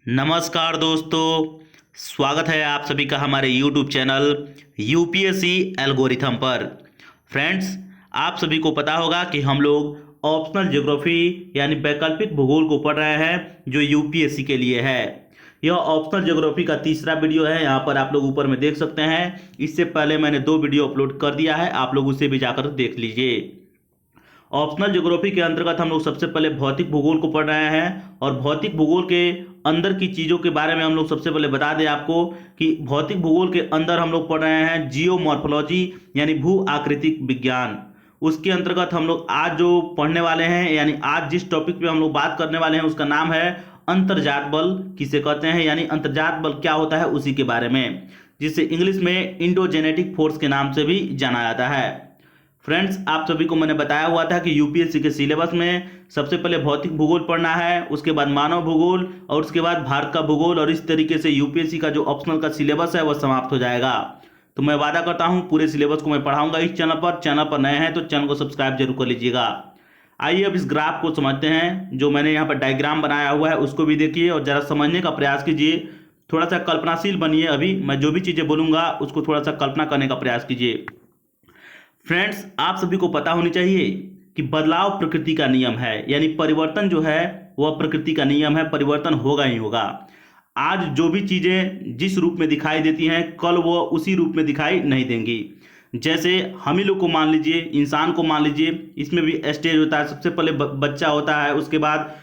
नमस्कार दोस्तों, स्वागत है आप सभी का हमारे YouTube चैनल यूपीएससी एल्गोरिथम पर। फ्रेंड्स, आप सभी को पता होगा कि हम लोग ऑप्शनल ज्योग्राफी यानी वैकल्पिक भूगोल को पढ़ रहे हैं जो यूपीएससी के लिए है। यह ऑप्शनल ज्योग्राफी का तीसरा वीडियो है। यहाँ पर आप लोग ऊपर में देख सकते हैं। इससे पहले मैंने 2 वीडियो अपलोड कर दिया है, आप लोग उसे भी जाकर देख लीजिए। ऑप्शनल ज्योग्राफी के अंतर्गत हम लोग सबसे पहले भौतिक भूगोल को पढ़ रहे हैं और भौतिक भूगोल के अंदर की चीज़ों के बारे में हम लोग सबसे पहले बता दें आपको कि भौतिक भूगोल के अंदर हम लोग पढ़ रहे हैं जियोमॉर्फोलॉजी यानी भू आकृतिक विज्ञान। उसके अंतर्गत हम लोग आज जो पढ़ने वाले हैं यानी आज जिस टॉपिक पे हम लोग बात करने वाले हैं उसका नाम है अंतर्जात बल किसे कहते हैं, यानी अंतर्जात बल क्या होता है उसी के बारे में, जिसे इंग्लिश में इंडोजेनेटिक फोर्स के नाम से भी जाना जाता है। फ्रेंड्स, आप सभी को मैंने बताया हुआ था कि यूपीएससी के सिलेबस में सबसे पहले भौतिक भूगोल पढ़ना है, उसके बाद मानव भूगोल और उसके बाद भारत का भूगोल, और इस तरीके से यूपीएससी का जो ऑप्शनल का सिलेबस है वह समाप्त हो जाएगा। तो मैं वादा करता हूं पूरे सिलेबस को मैं पढ़ाऊंगा इस चैनल पर नए हैं तो चैनल को सब्सक्राइब जरूर कर लीजिएगा। आइए अब इस ग्राफ को समझते हैं। जो मैंने यहाँ पर डायग्राम बनाया हुआ है उसको भी देखिए और जरा समझने का प्रयास कीजिए। थोड़ा सा कल्पनाशील बनिए। अभी मैं जो भी चीज़ें बोलूँगा उसको थोड़ा सा कल्पना करने का प्रयास कीजिए। फ्रेंड्स, आप सभी को पता होनी चाहिए कि बदलाव प्रकृति का नियम है, यानी परिवर्तन जो है वह प्रकृति का नियम है, परिवर्तन होगा ही होगा। आज जो भी चीजें जिस रूप में दिखाई देती हैं कल वो उसी रूप में दिखाई नहीं देंगी। जैसे हम ही लोग को मान लीजिए, इंसान को मान लीजिए, इसमें भी स्टेज होता है। सबसे पहले बच्चा होता है, उसके बाद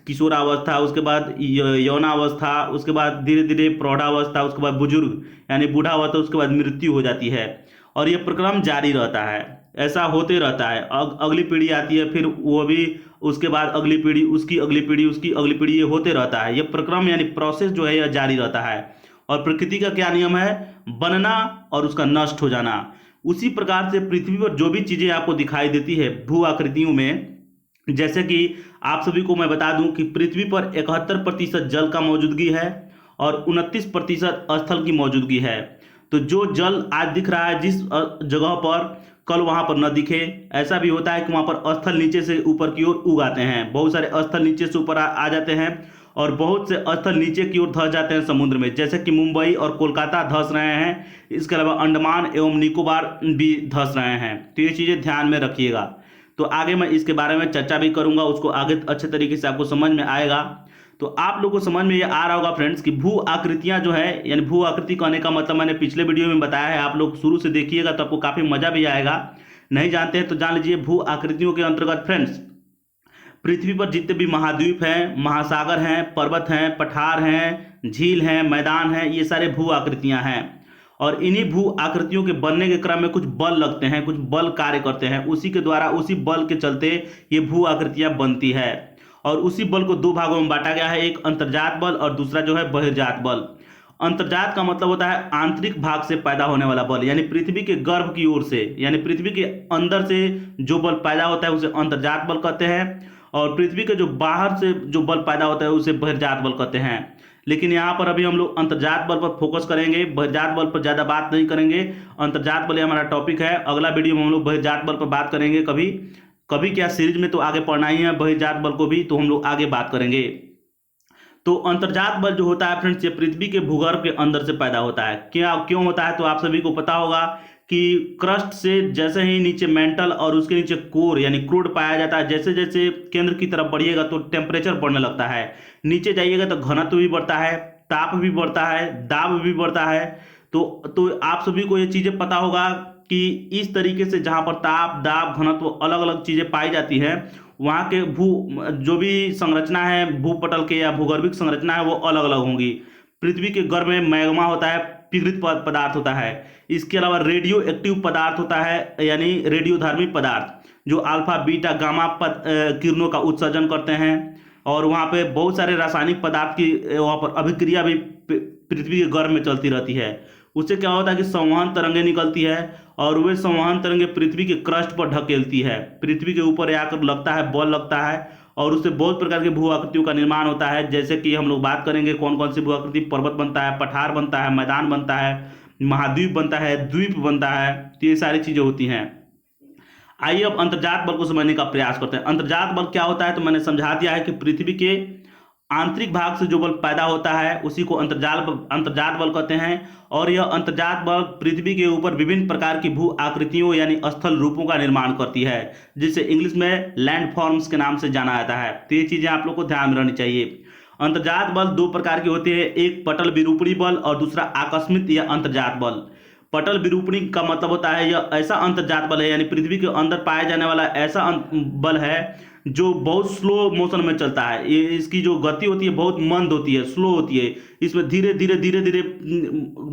किशोरावस्था, उसके बाद यौनावस्था, उसके बाद धीरे धीरे प्रौढ़ावस्था, उसके बाद बुजुर्ग यानी बूढ़ावस्था, उसके बाद मृत्यु हो जाती है और यह प्रक्रम जारी रहता है। ऐसा होते रहता है। अगली पीढ़ी आती है, फिर वो भी, उसके बाद अगली पीढ़ी, उसकी अगली पीढ़ी, उसकी अगली पीढ़ी, ये होते रहता है। ये प्रक्रम यानी प्रोसेस जो है यह जारी रहता है। और प्रकृति का क्या नियम है? बनना और उसका नष्ट हो जाना। उसी प्रकार से पृथ्वी पर जो भी चीजें आपको दिखाई देती है भू आकृतियों में, जैसे कि आप सभी को मैं बता दूं कि पृथ्वी पर 71% जल का मौजूदगी है और 29% स्थल की मौजूदगी है। तो जो जल आज दिख रहा है जिस जगह पर, कल वहां पर न दिखे। ऐसा भी होता है कि वहां पर स्थल नीचे से ऊपर की ओर उग आते हैं। बहुत सारे स्थल नीचे से ऊपर आ जाते हैं और बहुत से स्थल नीचे की ओर धंस जाते हैं समुद्र में, जैसे कि मुंबई और कोलकाता धंस रहे हैं। इसके अलावा अंडमान एवं निकोबार भी धंस रहे हैं। तो ये चीजें ध्यान में रखिएगा। तो आगे मैं इसके बारे में चर्चा भी करूंगा, उसको आगे अच्छे तरीके से आपको समझ में आएगा। तो आप लोगों को समझ में ये आ रहा होगा फ्रेंड्स कि भू आकृतियां जो है, यानी भू आकृति कहने का मतलब मैंने पिछले वीडियो में बताया है। आप लोग शुरू से देखिएगा तो आपको काफी मजा भी आएगा। नहीं जानते हैं तो जान लीजिए। भू आकृतियों के अंतर्गत फ्रेंड्स पृथ्वी पर जितने भी महाद्वीप हैं, महासागर हैं, पर्वत हैं, पठार हैं, झील हैं, मैदान हैं, ये सारे भू आकृतियां हैं। और इन्हीं भू आकृतियों के बनने के क्रम में कुछ बल लगते हैं, कुछ बल कार्य करते हैं। उसी के द्वारा, उसी बल के चलते ये भू आकृतियां बनती है। और उसी बल को 2 भागों में बांटा गया है, एक अंतर्जात बल और दूसरा जो है बहिर्जात बल। अंतर्जात का मतलब होता है आंतरिक भाग से पैदा होने वाला बल, यानी पृथ्वी के गर्भ की ओर से, यानी पृथ्वी के अंदर से जो बल पैदा होता है उसे अंतर्जात बल कहते हैं। और पृथ्वी के जो बाहर से जो बल पैदा होता है उसे बहिर्जात बल कहते हैं। लेकिन यहाँ पर अभी हम लोग अंतर्जात बल पर फोकस करेंगे, बहिर्जात बल पर ज़्यादा बात नहीं करेंगे। अंतर्जात बल हमारा टॉपिक है। अगला वीडियो में हम लोग बहिर्जात बल पर बात करेंगे। कभी कभी क्या, सीरीज में तो आगे पढ़ना ही है बहिर्जात बल को भी, तो हम लोग आगे बात करेंगे। तो अंतर्जात बल जो होता है फ्रेंड्स, ये पृथ्वी के भूगर्भ के अंदर से पैदा होता है। क्या क्यों होता है? तो आप सभी को पता होगा कि क्रस्ट से जैसे ही नीचे मेंटल और उसके नीचे कोर यानी क्रूड पाया जाता है, जैसे जैसे केंद्र की तरफ बढ़िएगा तो टेम्परेचर बढ़ने लगता है, नीचे जाइएगा तो घनत्व भी बढ़ता है, ताप भी बढ़ता है, दाब भी बढ़ता है। तो आप सभी को ये चीजें पता होगा कि इस तरीके से जहां पर ताप, दाब, घनत्व अलग अलग चीजें पाई जाती है, वहां के जो भी संरचना है भूपटल के या भूगर्भिक संरचना है वो अलग अलग होंगी। पृथ्वी के गर्भ में मैग्मा होता है, पीड़ित पदार्थ होता है। इसके अलावा रेडियो एक्टिव पदार्थ होता है, यानी रेडियोधर्मी पदार्थ जो अल्फा बीटा गामा किरणों का उत्सर्जन करते हैं। और वहाँ पे बहुत सारे रासायनिक पदार्थ की वहाँ पर अभिक्रिया भी पृथ्वी के गर्भ में चलती रहती है। उससे क्या होता है कि संवहन तरंगें निकलती है और वे संवहन तरंगें पृथ्वी के क्रस्ट पर ढकेलती है, पृथ्वी के ऊपर आकर लगता है, बल लगता है और उससे बहुत प्रकार के भू आकृतियों का निर्माण होता है। जैसे कि हम लोग बात करेंगे कौन कौन सी भू आकृति, पर्वत बनता है, पठार बनता है, मैदान बनता है, महाद्वीप बनता है, द्वीप बनता है। तो ये सारी चीजें होती हैं। आइए अब अंतर्जात बल को समझने का प्रयास करते हैं। अंतर्जात बल क्या होता है? तो मैंने समझा दिया है कि पृथ्वी के आंतरिक भाग से जो बल पैदा होता है उसी को अंतर्जात बल कहते हैं। और यह अंतर्जात बल पृथ्वी के ऊपर विभिन्न प्रकार की भू आकृतियों यानी स्थल रूपों का निर्माण करती है, जिसे इंग्लिश में लैंड फॉर्म्स के नाम से जाना जाता है। तो ये चीजें आप लोग को ध्यान में रहनी चाहिए। अंतर्जात बल दो प्रकार के होते हैं, एक पटल विरूपणी बल और दूसरा आकस्मिक या अंतर्जात बल। पटल विरूपणी का मतलब होता है यह ऐसा अंतर्जात बल है, यानी पृथ्वी के अंदर पाया जाने वाला ऐसा बल है जो बहुत स्लो मोशन में चलता है। ये इसकी जो गति होती है बहुत मंद होती है, स्लो होती है। इसमें धीरे धीरे धीरे धीरे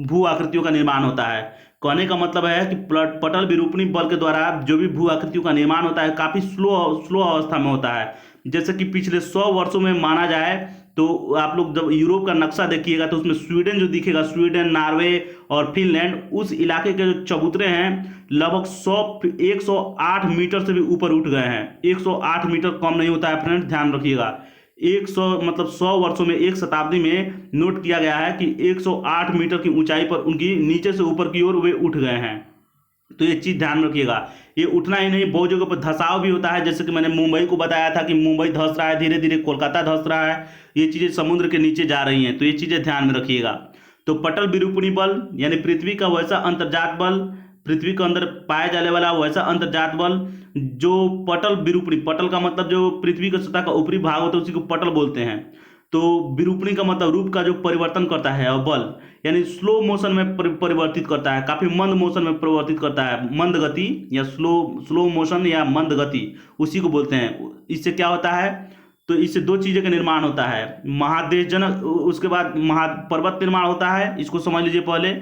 भू आकृतियों का निर्माण होता है। कहने का मतलब है कि पटल विरूपणी बल के द्वारा जो भी भू आकृतियों का निर्माण होता है काफी स्लो अवस्था में होता है। जैसे कि पिछले 100 वर्षों में माना जाए तो आप लोग जब यूरोप का नक्शा देखिएगा तो उसमें स्वीडन जो दिखेगा, स्वीडन, नॉर्वे और फिनलैंड, उस इलाके के जो चबूतरे हैं लगभग 108 मीटर से भी ऊपर उठ गए हैं। 108 मीटर कम नहीं होता है फ्रेंड्स, ध्यान रखिएगा। 100 मतलब 100 वर्षों में, एक शताब्दी में नोट किया गया है कि 108 मीटर की ऊंचाई पर उनकी नीचे से ऊपर की ओर वे उठ गए हैं। तो ये चीज ध्यान रखिएगा। ये उठना ही नहीं, बहुत जगह पर धसाव भी होता है। जैसे कि मैंने मुंबई को बताया था कि मुंबई धस रहा है, धीरे धीरे कोलकाता धस रहा है। ये चीजें समुद्र के नीचे जा रही हैं, तो ये चीजें ध्यान में रखिएगा। तो पटल विरूपणी बल यानी पृथ्वी का वैसा अंतर्जात बल, पृथ्वी के अंदर पाया जाने वाला वैसा अंतर्जात बल जो पटल विरूपणी, पटल का मतलब जो पृथ्वी की सतह का ऊपरी भाग होता है उसी को पटल बोलते हैं। तो विरूपणी का मतलब रूप का जो परिवर्तन करता है, और बल यानी स्लो मोशन में परिवर्तित करता है, काफी मंद मोशन में परिवर्तित करता है। मंद गति या स्लो मोशन या मंद गति उसी को बोलते हैं। इससे क्या होता है, तो इससे दो चीजें का निर्माण होता है, महादेशजनक, उसके बाद पर्वत निर्माण होता है। इसको समझ लीजिए पहले।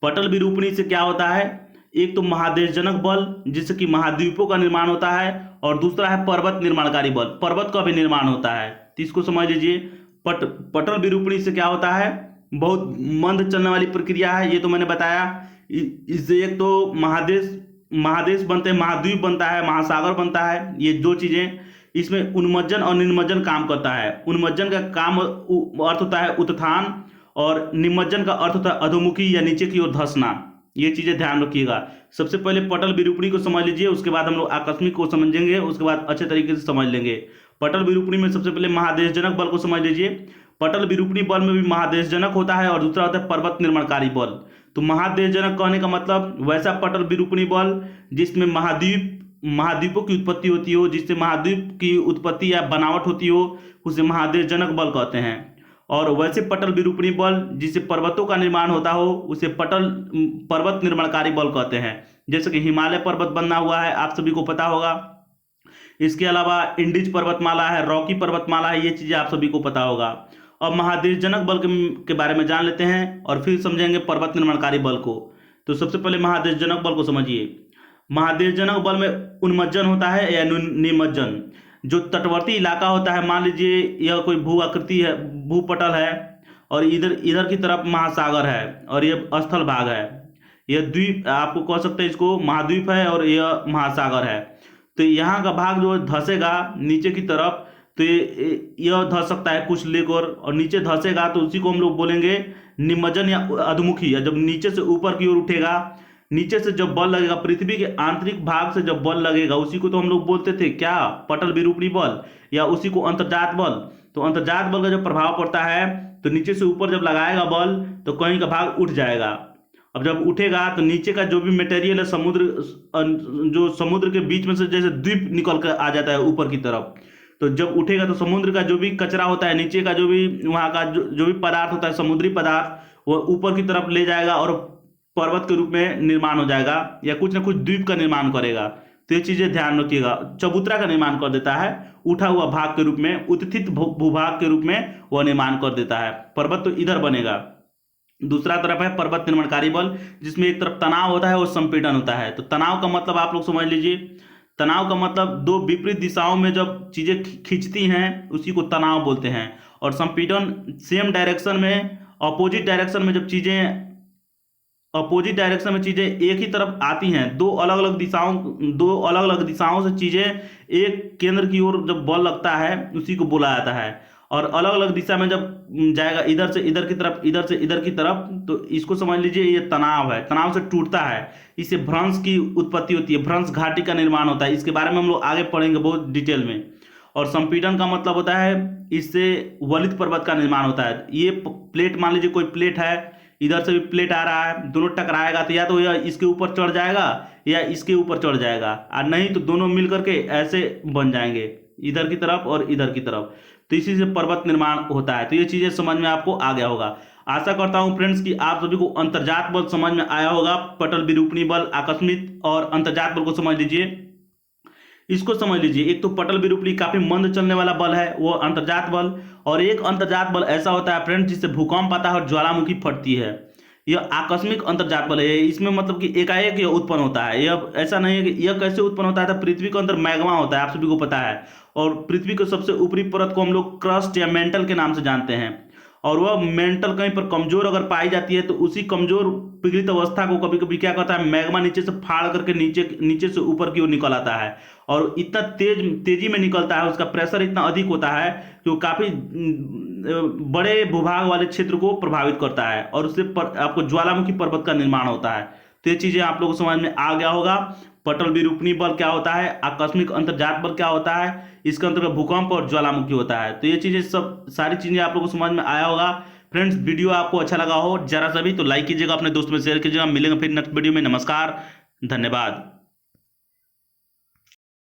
पटल विरूपणी से क्या होता है, एक तो महादेशजनक बल जिससे कि महाद्वीपों का निर्माण होता है, और दूसरा है पर्वत निर्माणकारी बल, पर्वत का भी निर्माण होता है। तो इसको समझ लीजिए। पटल विरूपणी से क्या होता है, बहुत मंद चलने वाली प्रक्रिया है, ये तो मैंने बताया। इससे एक तो महादेश बनते हैं, महाद्वीप बनता है, महासागर बनता है। ये दो चीजें, इसमें उन्मज्जन और निमज्जन काम करता है। उन्मज्जन का काम अर्थ होता है उत्थान, और निमज्जन का अर्थ होता है अधोमुखी या नीचे की ओर धंसना। ये चीजें ध्यान रखिएगा। सबसे पहले पटल विरूपणी को समझ लीजिए, उसके बाद हम लोग आकस्मिक को समझेंगे, उसके बाद अच्छे तरीके से समझ लेंगे। पटल विरूपणी में सबसे पहले महादेशजनक बल को समझ लीजिए। पटल विरूपणी बल में भी महादेशजनक होता है और दूसरा होता है पर्वत निर्माणकारी बल। तो महादेशजनक कहने का मतलब वैसा पटल विरूपणी बल जिसमें महाद्वीपों की उत्पत्ति होती हो, जिससे महाद्वीप की उत्पत्ति या बनावट होती हो, उसे महादेशजनक बल कहते हैं। और वैसे पटल विरूपणी बल जिससे पर्वतों का निर्माण होता हो उसे पर्वत निर्माणकारी बल कहते हैं। जैसे कि हिमालय पर्वत बना हुआ है, आप सभी को पता होगा। इसके अलावा इंडिज पर्वतमाला है, रॉकी पर्वतमाला है, ये चीजें आप सभी को पता होगा। अब महादेशजनक बल के बारे में जान लेते हैं और फिर समझेंगे पर्वत निर्माणकारी बल को। तो सबसे पहले महादेशजनक बल को समझिए। महादेशजनक बल में उन्मज्जन होता है या निमज्जन। जो तटवर्ती इलाका होता है, मान लीजिए यह कोई भू आकृति है, भूपटल है, और इधर की तरफ महासागर है और यह स्थल भाग है। यह द्वीप, आपको कह सकते हैं इसको महाद्वीप है, और यह महासागर है। तो यहाँ का भाग जो धंसेगा नीचे की तरफ, तो यह धंस सकता है कुछ लेकर, और नीचे धंसेगा तो उसी को हम लोग बोलेंगे निमज्जन या अधोमुखी। या जब नीचे से ऊपर की ओर उठेगा, नीचे से जब बल लगेगा, पृथ्वी के आंतरिक भाग से जब बल लगेगा, उसी को तो हम लोग बोलते थे क्या, पटल विरूपणी बल, या उसी को अंतर्जात बल। तो अंतर्जात बल का जब प्रभाव पड़ता है तो नीचे से ऊपर जब लगाएगा बल तो कहीं का भाग उठ जाएगा। अब जब उठेगा तो नीचे का जो भी मटेरियल है, जो समुद्र के बीच में से जैसे द्वीप निकल कर आ जाता है ऊपर की तरफ, तो जब उठेगा तो समुद्र का जो भी कचरा होता है, नीचे का जो भी वहाँ का जो भी पदार्थ होता है, समुद्री पदार्थ, वह ऊपर की तरफ ले जाएगा और पर्वत के रूप में निर्माण हो जाएगा, या कुछ ना कुछ द्वीप का निर्माण करेगा। तो ये चीजें ध्यान रखिएगा। चबूतरा का निर्माण कर देता है, उठा हुआ भाग के रूप में, उत्थित भूभाग के रूप में वह निर्माण कर देता है। पर्वत तो इधर बनेगा। दूसरा तरफ है पर्वत निर्माणकारी बल, जिसमें एक तरफ तनाव होता है और संपीड़न होता है। तो तनाव का मतलब आप लोग समझ लीजिए। तनाव का मतलब दो विपरीत दिशाओं में जब चीजें खींचती हैं उसी को तनाव बोलते हैं। और संपीड़न सेम डायरेक्शन में, अपोजिट डायरेक्शन में चीजें एक ही तरफ आती हैं, दो अलग अलग दिशाओं से चीजें एक केंद्र की ओर जब बल लगता है उसी को बोला जाता है। और अलग अलग दिशा में जब जाएगा, इधर से इधर की तरफ, इधर से इधर की तरफ, तो इसको समझ लीजिए ये तनाव है। तनाव से टूटता है, इससे भ्रंश की उत्पत्ति होती है, भ्रंश घाटी का निर्माण होता है। इसके बारे में हम लोग आगे पढ़ेंगे बहुत डिटेल में। और संपीड़न का मतलब होता है इससे वलित पर्वत का निर्माण होता है। ये प्लेट, मान लीजिए कोई प्लेट है, इधर से भी प्लेट आ रहा है, दोनों टकराएगा तो या तो यह इसके ऊपर चढ़ जाएगा या इसके ऊपर चढ़ जाएगा, और नहीं तो दोनों मिल करके ऐसे बन जाएंगे, इधर की तरफ और इधर की तरफ। तो इसी से पर्वत निर्माण होता है। तो ये चीजें समझ में आपको आ गया होगा। आशा करता हूं फ्रेंड्स कि आप सभी को अंतर्जात बल समझ में आया होगा। पटल विरूपणी बल, आकस्मिक और अंतर्जात बल को समझ लीजिए। इसको समझ लीजिए, एक तो पटल विरूपणी काफी मंद चलने वाला बल है, वो अंतर्जात बल। और एक अंतर्जात बल ऐसा होता है फ्रेंड्स जिससे भूकंप आता है और ज्वालामुखी फटती है। यह आकस्मिक अंतर्जात बल है। इसमें मतलब कि एकाएक यह उत्पन्न होता है। यह ऐसा नहीं है कि यह कैसे उत्पन्न होता है, तो पृथ्वी के अंदर मैग्मा होता है, आप सभी को पता है। और पृथ्वी के सबसे ऊपरी परत को हम लोग क्रस्ट या मेंटल के नाम से जानते हैं। और वह मेंटल कहीं पर कमजोर अगर पाई जाती है तो उसी कमजोर पिघलित अवस्था को कभी कभी क्या करता है, मैग्मा नीचे से फाड़ करके नीचे से ऊपर की ओर निकल आता है। और इतना तेजी में निकलता है, उसका प्रेशर इतना अधिक होता है कि वो काफी बड़े भूभाग वाले क्षेत्र को प्रभावित करता है, और उससे आपको ज्वालामुखी पर्वत का निर्माण होता है। तो ये चीजें आप लोगों को समझ में आ गया होगा। पटल विरूपणी बल क्या होता है, आकस्मिक अंतर्जात बल क्या होता है, इसके अंतर्गत भूकंप और ज्वालामुखी होता है। तो ये चीजें सब सारी चीजें आप लोगों को समझ में आया होगा। फ्रेंड्स, वीडियो आपको अच्छा लगा हो जरा सा भी तो लाइक कीजिएगा, अपने दोस्त में शेयर कीजिएगा। मिलेंगे फिर नेक्स्ट वीडियो में। नमस्कार, धन्यवाद।